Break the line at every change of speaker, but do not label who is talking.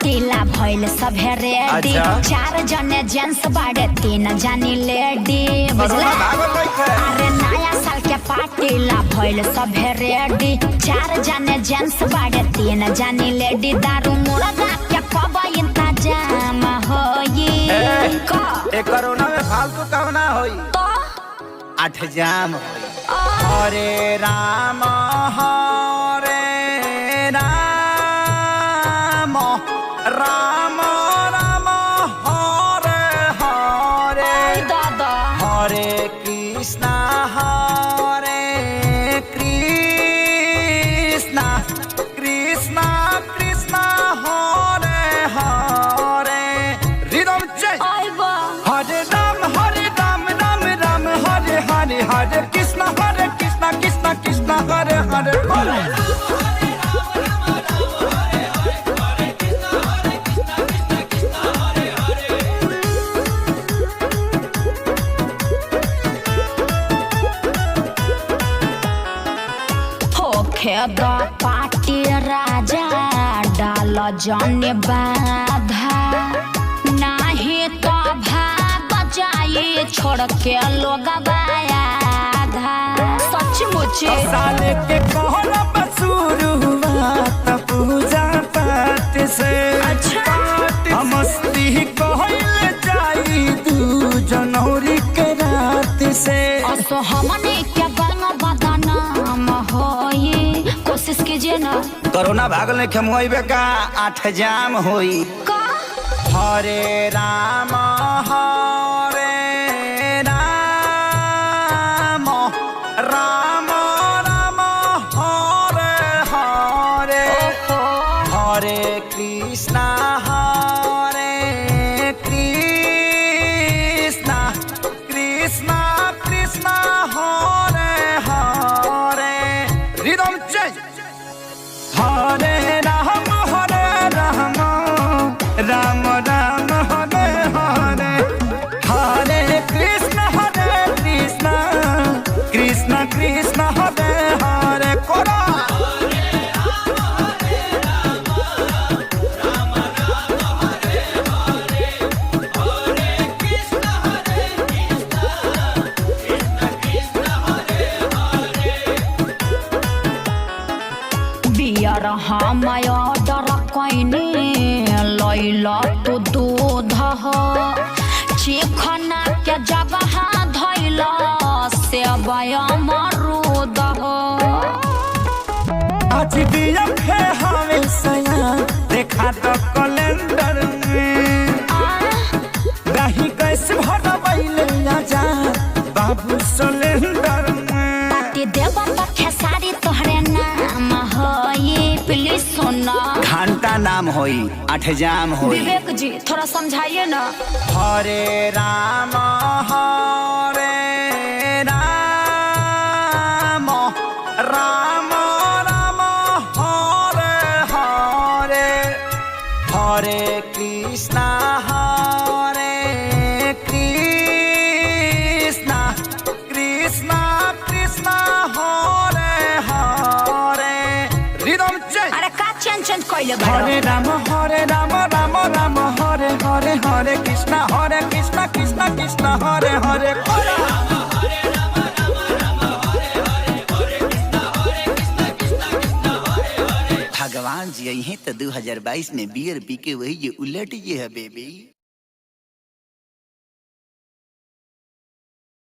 पार्टीला भइल सभे रेडी। 4 जने जेंट्स बाड़े 3 जानी लेडी बुझला। अरे नया साल के पार्टीला भइल सभे रेडी। 4 जने जेंट्स बाड़े 3 जानी लेडी। दारू मुर्गा के कब इंतजाम होई
ए कोरोना में फालतू कहना होई
तो
8 जाम होई। हरे राम हरे राम राम राम हरे हरे
दादा
हरे कृष्णा कृष्णा कृष्णा हरे हरे। Rhythm change. हरे राम राम राम हरे हरे हरे कृष्णा कृष्णा कृष्णा हरे हरे हरे।
खेदा पार्टी राजा डाल जाने बाधा। नहीं तो भाग जाए छोड़ के लोग आधा। सचमुच
साले के कहना शुरुआत पूजा पाठ से। मस्ती कहल जाई 2 जनवरी के रात से।
असो हमने क्या गंगा बदनाम होई कोशिश कीजिए ना।
कोरोना भागल ने खमोइबे का 8 जाम होई।
का
हरे राम हरे राम राम राम हरे हरे हरे कृष्णा कृष्णा कृष्णा हरे हरे। Rhythm change. हरे राम राम राम हरे हरे हरे कृष्ण कृष्ण कृष्ण हरे हरे। कोरा
बियर हम ऑर्डर कैनी लैला तू दूध हो। चिखना के जगह धैल सेब अमरूद हो।
आज बिया फे हवे सया देखा तो कैलेंडर में। दही कैसे भरबैले आजा बाबू सिलेंडर में।
पार्टी देव तो खेसारी तोहरे नाम होई प्लीज सुना।
घंटा नाम होई 8 जाम होई।
विवेक जी थोड़ा समझाइए ना।
हरे राम हरे राम राम राम हरे हरे हरे कृष्णा कृष्णा कृष्णा हरे हरे। Rhythm change.
अरे का चेंज कइले बा।
हरे राम राम राम हरे हरे हरे कृष्णा कृष्णा हरे हरे। भगवान जी यही तो 2022 में बियर पी के वही ये उलट ये है बेबी।